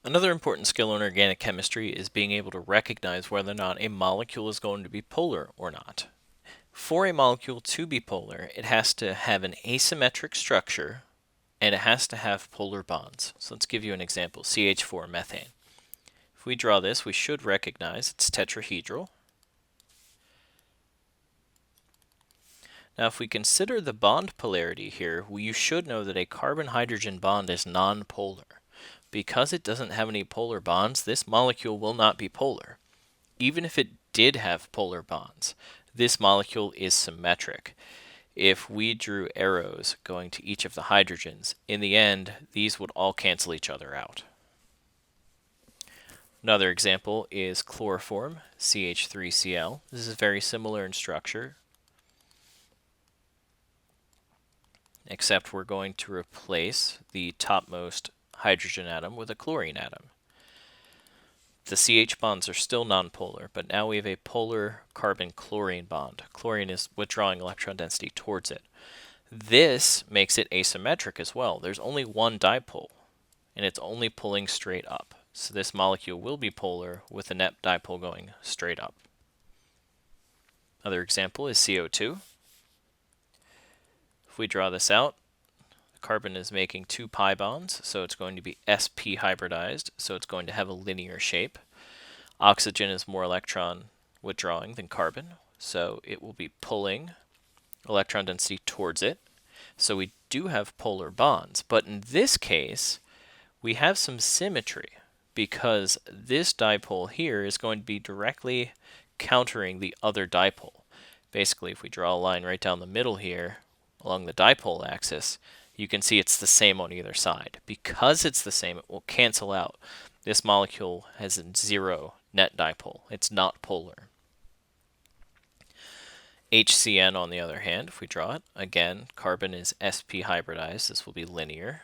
Another important skill in organic chemistry is being able to recognize whether or not a molecule is going to be polar or not. For a molecule to be polar, it has to have an asymmetric structure and it has to have polar bonds. So let's give you an example, CH4 methane. If we draw this, we should recognize it's tetrahedral. Now if we consider the bond polarity here, you should know that a carbon-hydrogen bond is nonpolar. Because it doesn't have any polar bonds, this molecule will not be polar. Even if it did have polar bonds, this molecule is symmetric. If we drew arrows going to each of the hydrogens, in the end, these would all cancel each other out. Another example is chloroform, CH3Cl. This is very similar in structure, except we're going to replace the topmost hydrogen atom with a chlorine atom. The CH bonds are still nonpolar, but now we have a polar carbon-chlorine bond. Chlorine is withdrawing electron density towards it. This makes it asymmetric as well. There's only one dipole, and it's only pulling straight up. So this molecule will be polar with the net dipole going straight up. Another example is CO2. If we draw this out, the carbon is making two pi bonds, so it's going to be sp hybridized, so it's going to have a linear shape. Oxygen is more electron withdrawing than carbon, so it will be pulling electron density towards it. So we do have polar bonds, but in this case, we have some symmetry because this dipole here is going to be directly countering the other dipole. Basically, if we draw a line right down the middle here along the dipole axis, you can see it's the same on either side. Because it's the same, it will cancel out. This molecule has a zero net dipole. It's not polar. HCN, on the other hand, if we draw it, again, carbon is sp hybridized. This will be linear.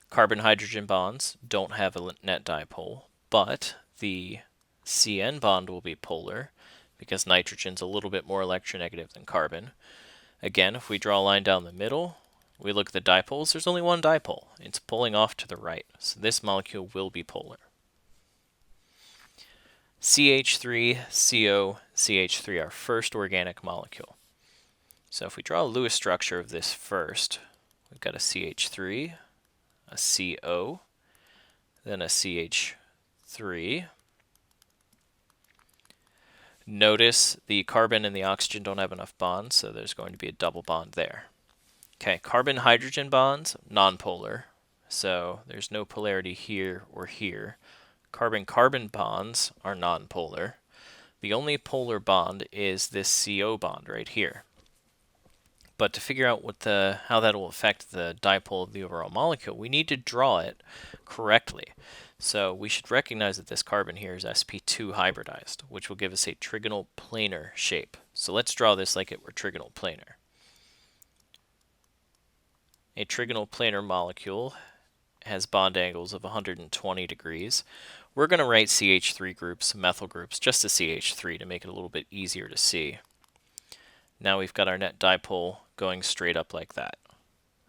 Carbon-hydrogen bonds don't have a net dipole, but the CN bond will be polar because nitrogen's a little bit more electronegative than carbon. Again, if we draw a line down the middle, we look at the dipoles, there's only one dipole. It's pulling off to the right, so this molecule will be polar. CH3CO, CH3, our first organic molecule. So if we draw a Lewis structure of this first, we've got a CH3, a CO, then a CH3. Notice the carbon and the oxygen don't have enough bonds, so there's going to be a double bond there. Okay, carbon-hydrogen bonds, nonpolar, so there's no polarity here or here. Carbon-carbon bonds are nonpolar. The only polar bond is this CO bond right here. But to figure out how that will affect the dipole of the overall molecule, we need to draw it correctly. So we should recognize that this carbon here is sp2 hybridized, which will give us a trigonal planar shape. So let's draw this like it were trigonal planar. A trigonal planar molecule has bond angles of 120 degrees. We're going to write CH3 groups, methyl groups, just as CH3 to make it a little bit easier to see. Now we've got our net dipole going straight up like that.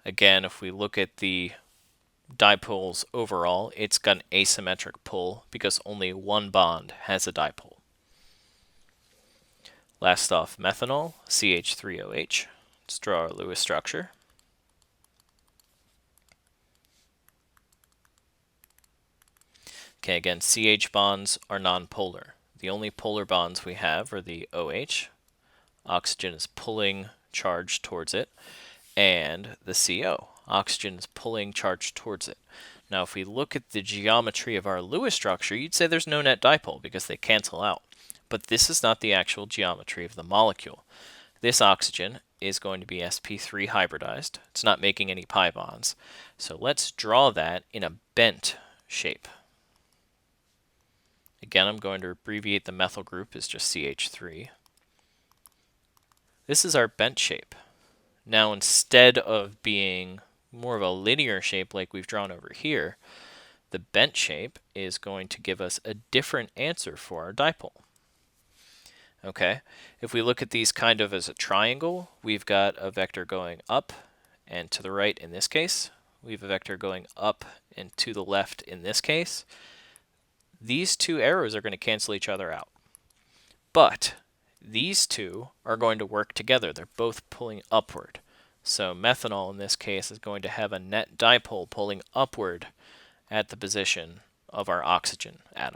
Again, if we look at the dipoles overall, it's got an asymmetric pull because only one bond has a dipole. Last off, methanol, CH3OH. Let's draw our Lewis structure. Okay, again, CH bonds are nonpolar. The only polar bonds we have are the OH. Oxygen is pulling charge towards it, and the CO. Oxygen is pulling charge towards it. Now, if we look at the geometry of our Lewis structure, you'd say there's no net dipole because they cancel out. But this is not the actual geometry of the molecule. This oxygen is going to be sp3 hybridized. It's not making any pi bonds. So let's draw that in a bent shape. Again, I'm going to abbreviate the methyl group as just CH3. This is our bent shape. Now, instead of being more of a linear shape like we've drawn over here, the bent shape is going to give us a different answer for our dipole. Okay, if we look at these kind of as a triangle, we've got a vector going up and to the right in this case. we have a vector going up and to the left in this case, these two arrows are going to cancel each other out. But these two are going to work together. They're both pulling upward. So methanol in this case is going to have a net dipole pulling upward at the position of our oxygen atom.